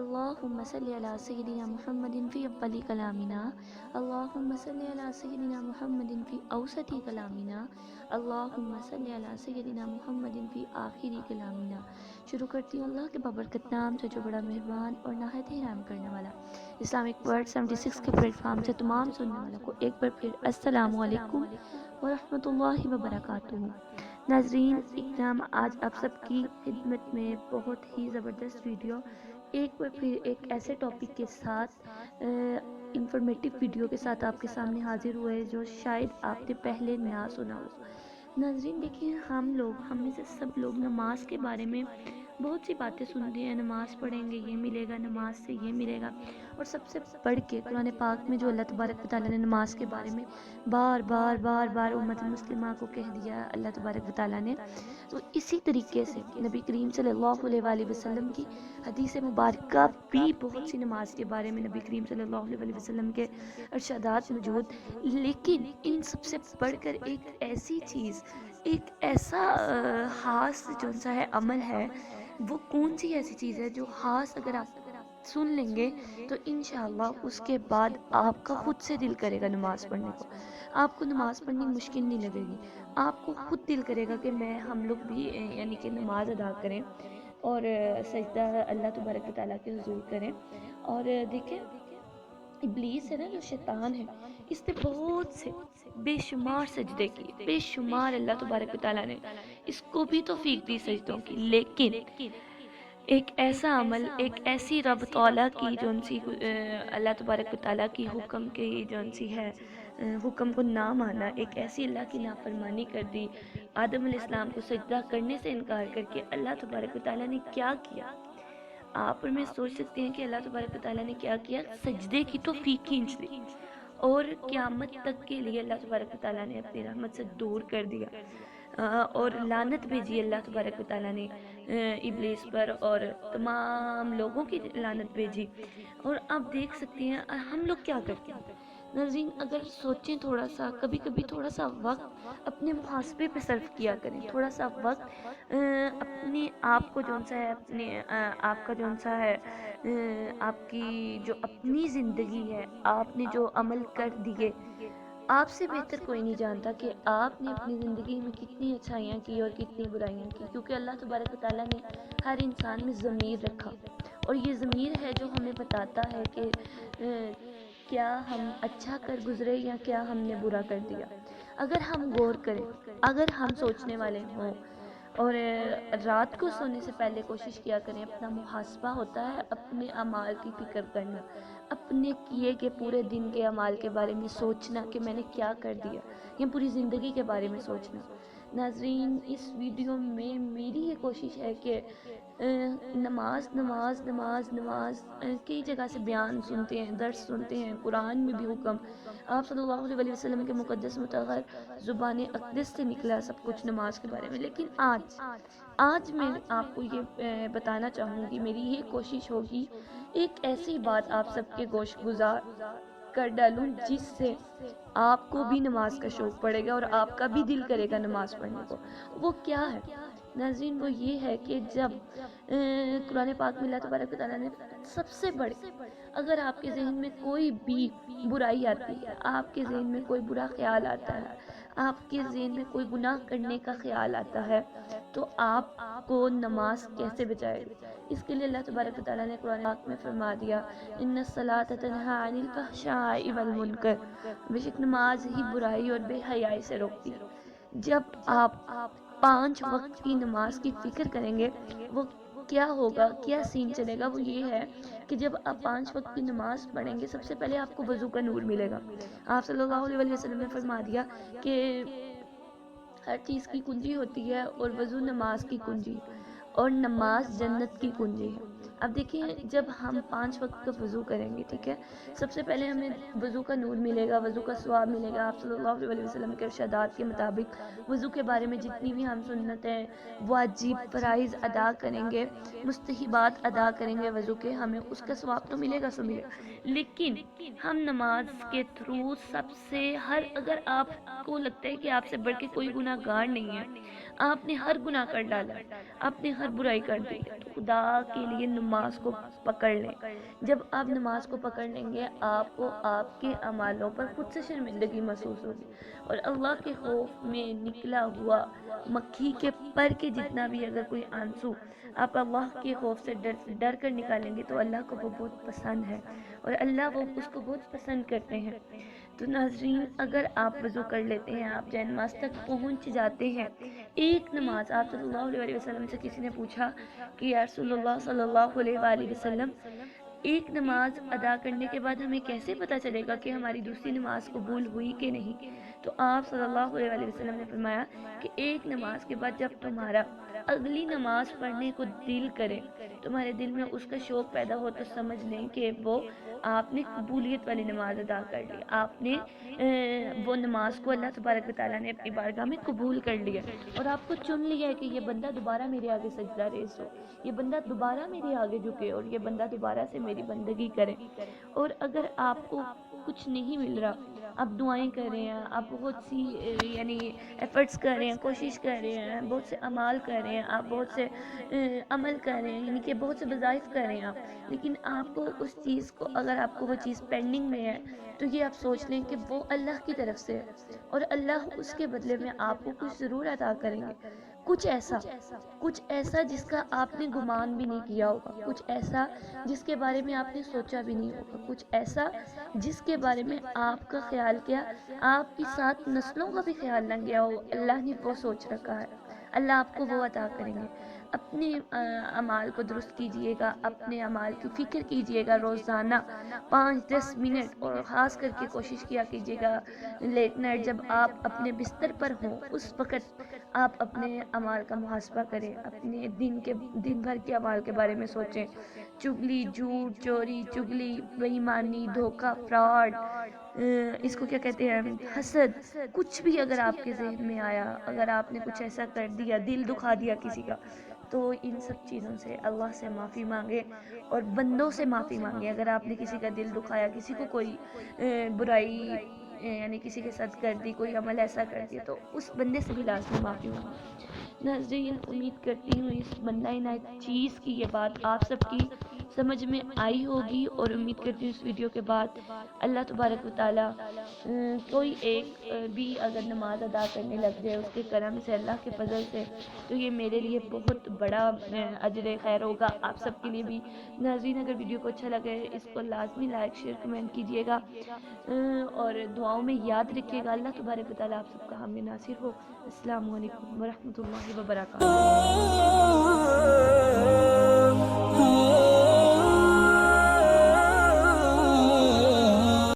اللهم صل على سيدنا محمد في أول كلامنا، اللهم صل على سيدنا محمد في أوسط كلامنا، اللهم صل على سيدنا محمد في آخر کلامنا۔ شروع کرتی ہوں اللہ کے بابرکت نام سے جو بڑا مہربان اور نہایت ہی رحم کرنے والا۔ اسلامک ورڈ 76 کے پلیٹ فارم سے تمام سننے والوں کو ایک بار پھر السلام علیکم ورحمۃ اللہ وبرکاتہ۔ ناظرین اکرام، آج آپ سب کی خدمت میں بہت ہی زبردست ویڈیو ایک بار پھر ایک ایسے ٹاپک کے ساتھ انفارمیٹیو ویڈیو کے ساتھ آپ کے سامنے حاضر ہوئے جو شاید آپ نے پہلے نہ سنا ہو۔ ناظرین دیکھیں، ہم میں سے سب لوگ نماز کے بارے میں بہت سی باتیں سنتے ہیں، نماز پڑھیں گے یہ ملے گا، نماز سے یہ ملے گا، اور سب سے بڑھ کے قرآن پاک میں جو اللہ تبارک و تعالیٰ نے نماز کے بارے میں بار بار امت مسلمہ کو کہہ دیا اللہ تبارک و تعالیٰ نے، تو اسی طریقے سے نبی کریم صلی اللہ علیہ وآلہ وسلم کی حدیث مبارکہ بھی بہت سی نماز کے بارے میں نبی کریم صلی اللہ علیہ وآلہ وسلم کے ارشادات موجود، لیکن ان سب سے بڑھ کر ایک ایسی چیز، ایک ایسا خاص جو سا ہے عمل ہے، وہ کون سی ایسی چیز ہے جو خاص اگر آپ سن لیں گے تو انشاءاللہ اس کے بعد آپ کا خود سے دل کرے گا نماز پڑھنے کو، آپ کو نماز پڑھنی مشکل نہیں لگے گی، آپ کو خود دل کرے گا کہ ہم لوگ بھی یعنی کہ نماز ادا کریں اور سجدہ اللہ تبارک و تعالیٰ کے حضور کریں۔ اور دیکھیں، ابلیس ہے نا، جو شیطان ہے، اس نے بہت سے بے شمار سجدے کی، بے شمار اللہ تبارک و تعالیٰ نے اس کو بھی توفیق دی سجدوں کی، لیکن ایک ایسا عمل، ایک ایسی رب تعالیٰ کی جون سی اللہ تبارک و تعالیٰ کی حکم کی جون سی ہے، حکم کو نہ مانا، ایک ایسی اللہ کی نافرمانی کر دی، آدم علیہ السلام کو سجدہ کرنے سے انکار کر کے اللہ تبارک و تعالیٰ نے کیا کیا؟ آپ اور میں سوچ سکتے ہیں کہ اللہ تبارک و تعالیٰ نے کیا کیا؟ سجدے کی توفیق کھینچ دی، اور قیامت تک کے لیے اللہ تبارک و تعالیٰ نے اپنی رحمت سے دور کر دیا، اور لعنت بھیجی اللہ تبارک و تعالیٰ نے ابلیس پر، اور تمام لوگوں کی لعنت بھیجی۔ اور آپ دیکھ سکتے ہیں ہم لوگ کیا کرتے ہیں۔ ناظرین اگر سوچیں تھوڑا سا، کبھی کبھی تھوڑا سا وقت اپنے محاسبے پہ صرف کیا کریں، تھوڑا سا وقت اپنے آپ کو جون سا ہے، اپنے آپ کا جون سا ہے، آپ کی جو اپنی زندگی ہے، آپ نے جو عمل کر دیے، آپ سے بہتر کوئی نہیں جانتا کہ آپ نے اپنی زندگی میں کتنی اچھائیاں کی اور کتنی برائیاں کی، کیونکہ اللہ تبارک و تعالیٰ نے ہر انسان میں ضمیر رکھا، اور یہ ضمیر ہے جو ہمیں بتاتا ہے کہ کیا ہم اچھا کر گزرے یا کیا ہم نے برا کر دیا۔ اگر ہم غور کریں، اگر ہم سوچنے والے ہوں، اور رات کو سونے سے پہلے کوشش کیا کریں، اپنا محاسبہ ہوتا ہے اپنے اعمال کی فکر کرنا، اپنے کیے کے پورے دن کے اعمال کے بارے میں سوچنا کہ میں نے کیا کر دیا، یا پوری زندگی کے بارے میں سوچنا۔ ناظرین اس ویڈیو میں میری یہ کوشش ہے کہ نماز نماز نماز نماز کئی جگہ سے بیان سنتے ہیں، درس سنتے ہیں، قرآن میں بھی حکم، آپ صلی اللہ علیہ وسلم کے مقدس مطہر زبان اقدس سے نکلا سب کچھ نماز کے بارے میں، لیکن آج میں آپ کو یہ بتانا چاہوں گی، میری یہ کوشش ہوگی ایک ایسی بات آپ سب کے گوش گزار کر ڈالوں جس سے آپ کو بھی نماز کا شوق پڑے گا اور آپ کا بھی دل کرے گا نماز پڑھنے کو۔ وہ کیا ہے ناظرین؟ وہ یہ ہے کہ جب قرآن پاک میں اللہ تبارک و تعالیٰ نے سب سے بڑے، اگر آپ کے ذہن میں کوئی بھی برائی آتی ہے، آپ کے ذہن میں کوئی برا خیال آتا ہے، آپ کے ذہن میں کوئی گناہ کرنے کا خیال آتا ہے، تو آپ کو نماز کیسے بچائے گا؟ اس کے لیے اللہ تبارک و تعالیٰ نے قرآن پاک میں فرما دیا، ان الصلاۃ تنہی عن الفحشاء والمنکر، بے شک نماز ہی برائی اور بے حیائی سے روکتی ہے۔ جب آپ 5 وقت کی نماز کی فکر کریں گے، وہ کیا ہوگا، کیا سین چلے گا؟ وہ یہ ہے کہ جب آپ 5 وقت کی نماز پڑھیں گے، سب سے پہلے آپ کو وضو کا نور ملے گا۔ آپ صلی اللہ علیہ وسلم نے فرما دیا کہ ہر چیز کی کنجی ہوتی ہے، اور وضو نماز کی کنجی، اور نماز جنت کی کنجی ہے۔ اب دیکھیں، جب ہم 5 وقت کا وضو کریں گے، ٹھیک ہے، سب سے پہلے ہمیں وضو کا نور ملے گا، وضو کا ثواب ملے گا۔ آپ صلی اللہ علیہ وسلم کے ارشادات کے مطابق وضو کے بارے میں جتنی بھی ہم سنتیں، واجب، فرائض ادا کریں گے، مستحبات ادا کریں گے وضو کے، ہمیں اس کا ثواب تو ملے گا سو ملے گا، لیکن ہم نماز کے تھرو سب سے اگر آپ کو لگتا ہے کہ آپ سے بڑھ کے کوئی گناہ گار نہیں ہے، آپ نے ہر گناہ کر ڈالا، آپ نے ہر برائی کر دی، تو خدا کے لیے نماز کو پکڑ لیں۔ جب آپ نماز کو پکڑ لیں گے آپ کو آپ کے اعمالوں پر خود سے شرمندگی محسوس ہوگی، اور اللہ کے خوف میں نکلا ہوا مکھی کے پر کے جتنا بھی اگر کوئی آنسو آپ اللہ کے خوف سے ڈر کر نکالیں گے تو اللہ کو وہ بہت پسند ہے، اور اللہ وہ اس کو بہت پسند کرتے ہیں۔ تو ناظرین، اگر آپ وضو کر لیتے ہیں، آپ جائے نماز تک پہنچ جاتے ہیں، ایک نماز آپ صلی اللہ علیہ وسلم سے کسی نے پوچھا کہ یا رسول اللہ صلی اللہ علیہ وآلہ وسلم، ایک نماز ادا کرنے کے بعد ہمیں کیسے پتہ چلے گا کہ ہماری دوسری نماز قبول ہوئی کہ نہیں؟ تو آپ صلی اللہ علیہ وآلہ وسلم نے فرمایا کہ ایک نماز کے بعد جب تمہارا اگلی نماز پڑھنے کو دل کرے، تمہارے دل میں اس کا شوق پیدا ہو، تو سمجھ لیں کہ وہ آپ نے قبولیت والی نماز ادا کر لی، آپ نے وہ نماز کو اللہ تبارک و تعالیٰ نے اپنی بارگاہ میں قبول کر لیا، اور آپ کو چن لیا ہے کہ یہ بندہ دوبارہ میرے آگے سجدہ ریز ہو، یہ بندہ دوبارہ میرے آگے جھکے، اور یہ بندہ دوبارہ سے میری بندگی کرے۔ اور اگر آپ کو کچھ نہیں مل رہا، آپ دعائیں کر رہے ہیں، آپ بہت سی یعنی ایفرٹس کر رہے ہیں، کوشش کر رہے ہیں، بہت سے اعمال کر رہے ہیں، آپ بہت سے عمل کر رہے ہیں، یعنی کہ بہت سے وظائف کر رہے ہیں آپ، لیکن آپ کو اس چیز کو، اگر آپ کو وہ چیز پینڈنگ میں ہے، تو یہ آپ سوچ لیں کہ وہ اللہ کی طرف سے ہے، اور اللہ اس کے بدلے میں آپ کو کچھ ضرور عطا کریں گے، کچھ ایسا جس کا آپ نے گمان بھی نہیں کیا ہوگا، کچھ ایسا جس کے بارے میں آپ نے سوچا بھی نہیں ہوگا، کچھ ایسا جس کے بارے میں آپ کا خیال کیا، آپ کی 7 نسلوں کا بھی خیال نہ کیا ہو، اللہ نے وہ سوچ رکھا ہے، اللہ آپ کو وہ عطا کریں گے۔ اپنے اعمال کو درست کیجئے گا، اپنے اعمال کی فکر کیجئے گا روزانہ 5-10 منٹ، اور خاص کر کے کوشش کیا کیجئے گا لیٹ نائٹ جب آپ اپنے بستر پر ہوں اس وقت آپ اپنے اعمال کا محاسبہ کریں، اپنے دن بھر کے اعمال کے بارے میں سوچیں، چگلی، جھوٹ، چوری، چگلی، بے ایمانی، دھوکہ، فراڈ، اس کو کیا کہتے ہیں، حسد، کچھ بھی اگر آپ کے ذہن میں آیا، اگر آپ نے کچھ ایسا کر دیا، دل دکھا دیا کسی کا، تو ان سب چیزوں سے اللہ سے معافی مانگے، اور بندوں سے معافی مانگے۔ اگر آپ نے کسی کا دل دکھایا، کسی کو کوئی برائی یعنی کسی کے ساتھ کر دی، کوئی عمل ایسا کر دیا، تو اس بندے سے بھی لازمی معافی مانگے۔ ناظرین، امید کرتی ہوں اس بندہ نائٹ چیز کی یہ بات آپ سب کی سمجھ میں آئی ہوگی، اور امید کرتی ہوں اس ویڈیو کے بعد اللہ تبارک و تعالیٰ کوئی ایک بھی اگر نماز ادا کرنے لگ جائے اس کے کرم سے، اللہ کے فضل سے، تو یہ میرے لیے بہت بڑا اجر خیر ہوگا، آپ سب کے لیے بھی۔ ناظرین، اگر ویڈیو کو اچھا لگے اس کو لازمی لائک، شیئر، کمنٹ کیجیے گا، اور دعاؤں میں یاد رکھیے گا۔ اللہ تبارک و تعالیٰ آپ سب کا حامی ناصر ہو۔ السلام علیکم ورحمۃ اللہ وبرکاتہ۔